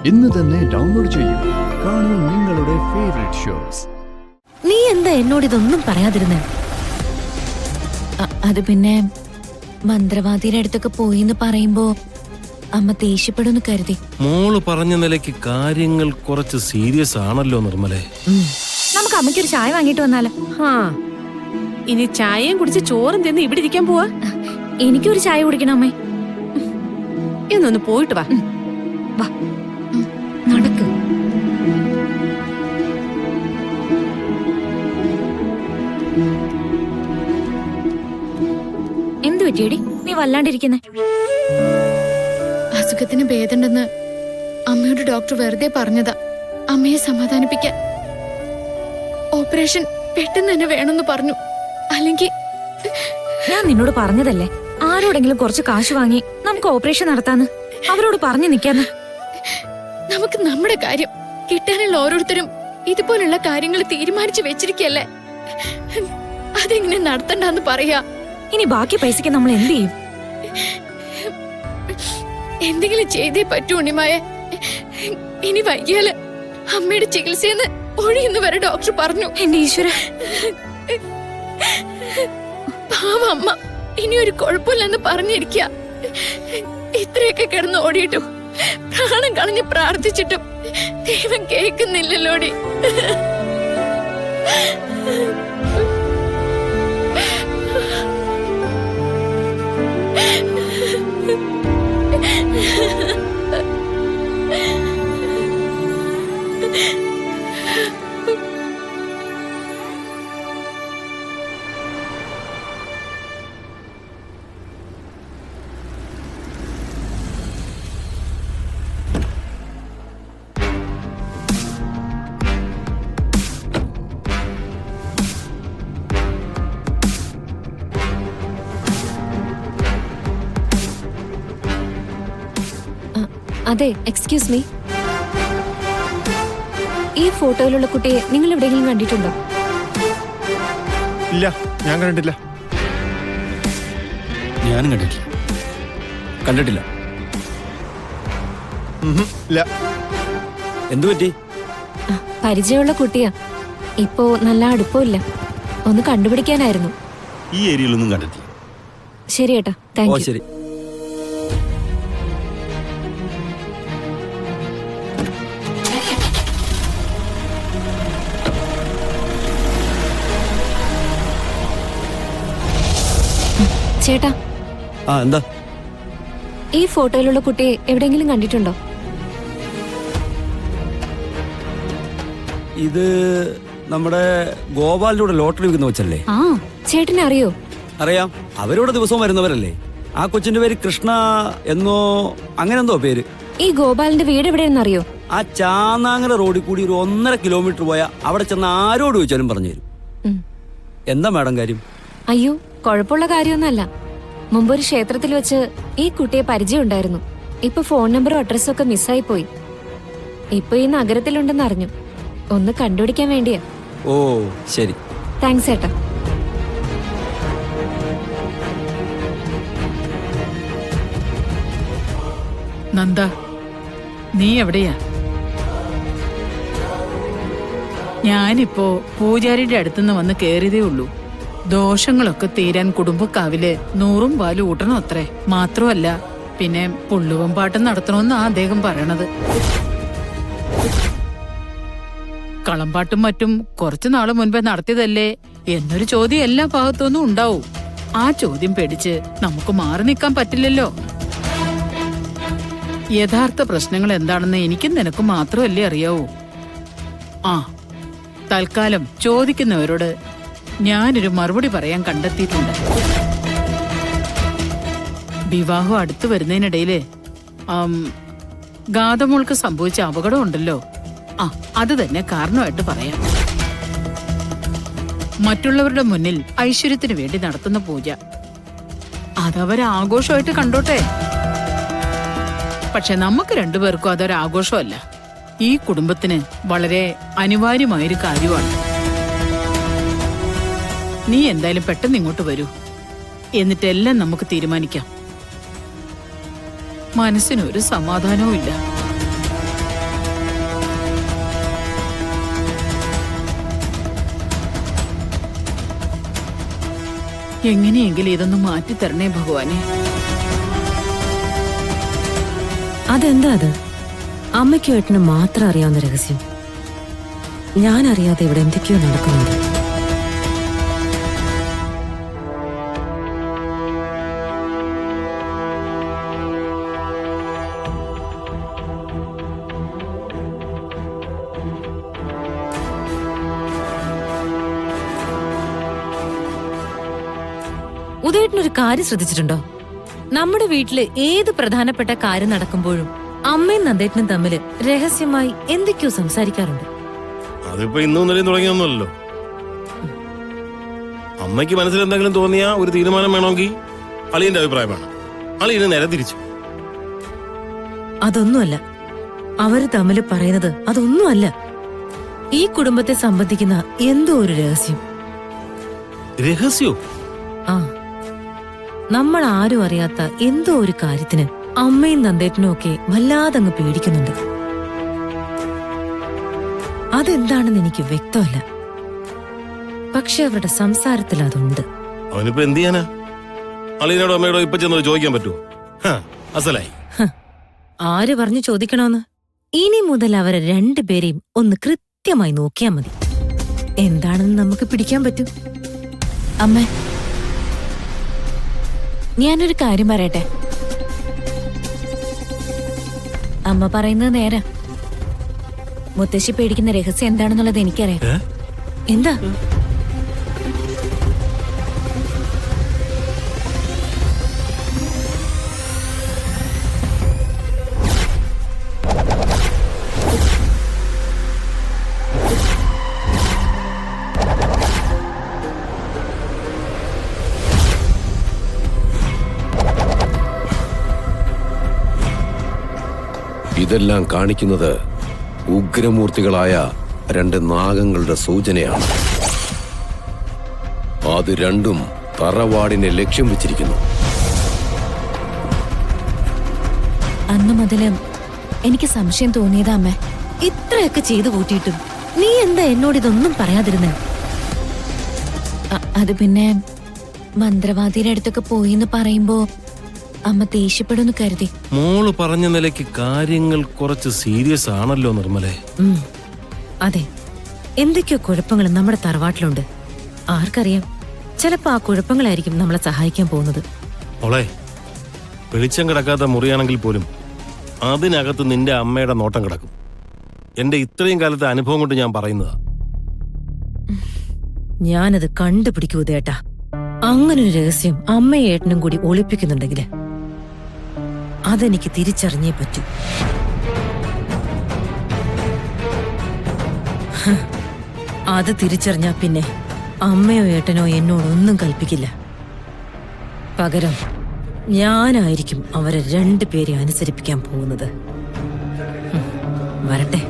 ഇന്ന് തന്നെ ഡൗൺലോഡ് ചെയ്യൂ. കാണൂ നിങ്ങളുടെ ഫേവറേറ്റ് ഷോസ്. നീ എന്താ എന്നോട് ഇതൊന്നും പറയാതിരുന്നേ? അത് പിന്നെ മന്ത്രവാദിയുടെ അടുത്തൊക്കെ പോയിന്ന് പറയുമ്പോ അമ്മ ദേഷ്യപ്പെടുന്നു കരുതി. മോള് പറഞ്ഞ നിലയ്ക്ക് കാര്യങ്ങൾ കുറച്ച് സീരിയസ് ആണല്ലോ നിർമ്മലേ. നമുക്ക് അമ്മയ്ക്കൊരു ചായ വാങ്ങിട്ട് വന്നാലോ? ഇനി ചായയും കുടിച്ച് ചോറും തിന്ന് ഇവിടെ ഇരിക്കാൻ പോവാ? എനിക്കൊരു ചായ കുടിക്കണം അമ്മേ. എന്നൊന്ന് പോയിട്ട് വാ. വാ, നടക്ക്. എന്തു പറ്റിയടി നീ വല്ലാണ്ടിരിക്കുന്നെ? അസുഖത്തിന് ഭേദമുണ്ടെന്ന് അമ്മയോട് ഡോക്ടർ വെറുതെ പറഞ്ഞതാ, അമ്മയെ സമാധാനിപ്പിക്കാൻ. ഓപ്പറേഷൻ പെട്ടെന്ന് തന്നെ വേണമെന്ന് പറഞ്ഞു. അല്ലെങ്കിൽ ഞാൻ നിന്നോട് പറഞ്ഞതല്ലേ ആരോടെങ്കിലും കുറച്ച് കാശ് വാങ്ങി നമുക്ക് ഓപ്പറേഷൻ നടത്താന്ന്. അവരോട് പറഞ്ഞു നിക്കാന്ന്. നമുക്ക് നമ്മുടെ കാര്യം കിട്ടാനുള്ള ഓരോരുത്തരും ഇതുപോലുള്ള കാര്യങ്ങൾ തീരുമാനിച്ചു വെച്ചിരിക്കല്ലേ, അതെങ്ങനെ നടത്തണ്ടെന്ന് പറയാ. ഇനി ബാക്കി പൈസക്ക് നമ്മൾ എന്ത് ചെയ്യും? എന്തെങ്കിലും ചെയ്തേ പറ്റൂ ഉണ്ണിമായ. ഇനി വൈകിയാല് അമ്മയുടെ ചികിത്സയെന്ന് ഒഴിയെന്ന് വരെ ഡോക്ടർ പറഞ്ഞു. എന്റെ ഈശ്വര, പാവ അമ്മ ഇനി ഒരു കുഴപ്പമില്ലെന്ന് പറഞ്ഞിരിക്കുക. ഇത്രയൊക്കെ കിടന്ന് ഓടിയിട്ടും പ്രാണം കളഞ്ഞ് പ്രാർത്ഥിച്ചിട്ടും ദൈവം കേൾക്കുന്നില്ലല്ലോടി. അതെ, എക്സ്ക്യൂസ് മീ. ഈ ഫോട്ടോയിലുള്ള കുട്ടിയെ നിങ്ങൾ എവിടെയെങ്കിലും കണ്ടിട്ടുണ്ടോ? ഇല്ല, ഞാൻ കണ്ടിട്ടില്ല. ഞാനും കണ്ടിട്ടില്ല. ഇല്ല. എന്തു പറ്റി? പരിചയമുള്ള കുട്ടിയാ. ഇപ്പോ നല്ല അടുപ്പമില്ല. ഒന്ന് കണ്ടുപിടിക്കാനായിരുന്നു. ഈ ഏരിയയിലൊന്നും കണ്ടിട്ടില്ല. ശരി ഏട്ടാ, താങ്ക് യു. ശരി. ചേട്ടാ, എന്താ? ഈ ഫോട്ടോയിലുള്ള കുട്ടിയെ എവിടെയെങ്കിലും കണ്ടിട്ടുണ്ടോ? ഇത് നമ്മുടെ ഗോപാലിന്റെ കൂടെ ലോട്ടറി വിൽക്കുന്ന കൊച്ചല്ലേ? ആ, ചേട്ടനെ അറിയോ? അറിയാം, അവരോട് ദിവസവും വരുന്നവരല്ലേ. ആ കൊച്ചിന്റെ പേര് കൃഷ്ണ എന്നോ അങ്ങനെ എന്തോ പേര്. ഈ ഗോപാലിന്റെ വീട് എവിടെയെന്ന് അറിയോ? ആ ചാന്നാങ്ങര റോഡിൽ കൂടി ഒരു 1.5 കിലോമീറ്റർ പോയാ അവിടെ ചെന്ന് ആരോട് ചോദിച്ചാലും പറഞ്ഞു തരും. എന്താ മാഡം കാര്യം? അയ്യോ, കുഴപ്പമുള്ള കാര്യമൊന്നുമല്ല. മുമ്പൊരു ക്ഷേത്രത്തിൽ വെച്ച് ഈ കുട്ടിയെ പരിചയമുണ്ടായിരുന്നു. ഇപ്പൊ ഫോൺ നമ്പറും അഡ്രസ്സും ഒക്കെ മിസ്സായി പോയി. ഇപ്പൊ ഈ നഗരത്തിലുണ്ടെന്ന് അറിഞ്ഞു. ഒന്ന് കണ്ടുപിടിക്കാൻ വേണ്ടിയാ. ഓ ശരി, താങ്ക്സ് ഏട്ടാ. നന്ദ, നീ എവിടെയാ? ഞാനിപ്പോ പൂജാരിയുടെ അടുത്തുനിന്ന് വന്ന് കേറിയതേ ഉള്ളൂ. ദോഷങ്ങളൊക്കെ തീരാൻ കുടുംബക്കാവില് 100 പാല് ഊട്ടണം അത്രേ. മാത്രമല്ല പിന്നെ പുള്ളുവൻ പാട്ടം നടത്തണമെന്നാ അദ്ദേഹം പറയണത്. കളമ്പാട്ടും മറ്റും കുറച്ചു നാള് മുൻപേ നടത്തിയതല്ലേ എന്നൊരു ചോദ്യം എല്ലാ ഭാഗത്തുനിന്നും ഉണ്ടാവും. ആ ചോദ്യം പേടിച്ച് നമുക്ക് മാറി നിൽക്കാൻ പറ്റില്ലല്ലോ. യഥാർത്ഥ പ്രശ്നങ്ങൾ എന്താണെന്ന് എനിക്കും നിനക്കും മാത്രമല്ലേ അറിയാവൂ. തൽക്കാലം ചോദിക്കുന്നവരോട് ഞാനൊരു മറുപടി പറയാൻ കണ്ടെത്തിയിട്ടുണ്ട്. വിവാഹം അടുത്തു വരുന്നതിനിടയില് ഗാതമോൾക്ക് സംഭവിച്ച അപകടം ഉണ്ടല്ലോ, അത് തന്നെ കാരണമായിട്ട് പറയാം. മറ്റുള്ളവരുടെ മുന്നിൽ ഐശ്വര്യത്തിന് വേണ്ടി നടത്തുന്ന പൂജ അതവരാഘോഷമായിട്ട് കണ്ടോട്ടെ. പക്ഷെ നമുക്ക് രണ്ടുപേർക്കും അതൊരാഘോഷമല്ല. ഈ കുടുംബത്തിന് വളരെ അനിവാര്യമായൊരു കാര്യമാണ്. നീ എന്തായാലും പെട്ടെന്ന് ഇങ്ങോട്ട് വരൂ. എന്നിട്ടെല്ലാം നമുക്ക് തീരുമാനിക്കാം. മനസ്സിനൊരു സമാധാനവും ഇല്ല. എങ്ങനെയെങ്കിലും ഇതൊന്ന് മാറ്റിത്തരണേ ഭഗവാനെ. അതെന്താ അത്? അമ്മയ്ക്കും ഏട്ടനും മാത്രം അറിയാവുന്ന രഹസ്യം. ഞാൻ അറിയാതെ ഇവിടെ എന്തൊക്കെയോ നടക്കുന്നുണ്ട്. ഉദയേട്ടനൊരു കാര്യം ശ്രദ്ധിച്ചിട്ടുണ്ടോ? നമ്മുടെ വീട്ടില് ഏത് പ്രധാനപ്പെട്ട കാര്യം നടക്കുമ്പോഴും അമ്മയും നന്ദേട്ടനും തമ്മില് രഹസ്യമായി എന്തൊക്കെയോ സംസാരിക്കാറുണ്ട്. അതിപ്പോ ഇന്നും ഇന്നലെയും തുടങ്ങിയൊന്നുമല്ലോ. അമ്മയ്ക്ക് മനസ്സിൽ എന്തെങ്കിലും തോന്നിയാ ഒരു തീരുമാനം വേണമെങ്കിൽ അളിയന്റെ അഭിപ്രായമാണ്. അളിയന് നേരെ തിരിച്ചു. അതൊന്നുമല്ല, അവര് തമ്മില് പറയുന്നത് അതൊന്നുമല്ല. ഈ കുടുംബത്തെ സംബന്ധിക്കുന്ന എന്തോ ഒരു രഹസ്യം. രഹസ്യോ? ആ, നമ്മൾ ആരും അറിയാത്ത എന്തോ ഒരു കാര്യത്തിന് അമ്മയും നന്ദേട്ടനും ഒക്കെ വല്ലാതങ്ങ് പേടിക്കുന്നുണ്ട്. അതെന്താണെന്ന് എനിക്ക് വ്യക്തമല്ല. പക്ഷെ അവരുടെ സംസാരത്തിൽ അതുണ്ട്. അവനിപ്പോ എന്ത് ചെയ്യാനാ? അളിയനോടോ അമ്മയോടോ ഇപ്പൊ ചെന്ന് ചോദിക്കാൻ പറ്റുമോ? അസലായി. ആര് പറഞ്ഞു ചോദിക്കണോന്ന്? ഇനി മുതൽ അവരെ രണ്ടുപേരെയും ഒന്ന് കൃത്യമായി നോക്കിയാ മതി. എന്താണെന്ന് നമുക്ക് പിടിക്കാൻ പറ്റും. അമ്മേ, ഞാനൊരു കാര്യം പറയട്ടെ. അമ്മ പറയുന്നത് നേരാ. മുത്തശ്ശി പേടിക്കുന്ന രഹസ്യം എന്താണെന്നുള്ളത് എനിക്കറിയാം. എന്താ? ഇതെല്ലാം കാണിക്കുന്നത് ഉഗ്രമൂർത്തികളായ രണ്ട് നാഗങ്ങളുടെ സൂചനയാണ്. അത് രണ്ടും തറവാടിനെ ലക്ഷ്യം വെച്ചിരിക്കുന്നു. അന്നു മുതലും എനിക്ക് സംശയം തോന്നിയതാ അമ്മേ. ഇത്രയൊക്കെ ചെയ്തു കൂട്ടിയിട്ടും നീ എന്താ എന്നോട് ഇതൊന്നും പറയാതിരുന്നേ? അത് പിന്നെ മന്ത്രവാദിയുടെ അടുത്തൊക്കെ പോയിന്ന് പറയുമ്പോ അമ്മ ദേഷ്യപ്പെടുന്നു കരുതി. മോള് പറഞ്ഞ നിലയ്ക്ക് കാര്യങ്ങൾ കുറച്ച് സീരിയസ് ആണല്ലോ നിർമ്മലേ. അതെ, എന്തൊക്കെയോ കുഴപ്പങ്ങൾ നമ്മുടെ തറവാട്ടിലുണ്ട്. ആർക്കറിയാം, ചിലപ്പോ ആ കുഴപ്പങ്ങളായിരിക്കും നമ്മളെ സഹായിക്കാൻ പോകുന്നത്. മോളെ, വെളിച്ചം കിടക്കാത്ത മുറിയാണെങ്കിൽ പോലും അതിനകത്ത് നിന്റെ അമ്മയുടെ നോട്ടം കിടക്കും. എന്റെ ഇത്രയും കാലത്തെ അനുഭവം കൊണ്ട് ഞാൻ പറയുന്നതാ. ഞാനത് കണ്ടുപിടിക്കൂ ദേട്ടാ. അങ്ങനൊരു രഹസ്യം അമ്മയും ഏട്ടനും കൂടി ഒളിപ്പിക്കുന്നുണ്ടെങ്കില് അതെനിക്ക് തിരിച്ചറിഞ്ഞേ പറ്റൂ. അത് തിരിച്ചറിഞ്ഞാ പിന്നെ അമ്മയോ ഏട്ടനോ എന്നോടൊന്നും കൽപ്പിക്കില്ല. പകരം ഞാനായിരിക്കും അവരെ രണ്ടുപേരെ അനുസരിപ്പിക്കാൻ പോകുന്നത്. വരട്ടെ.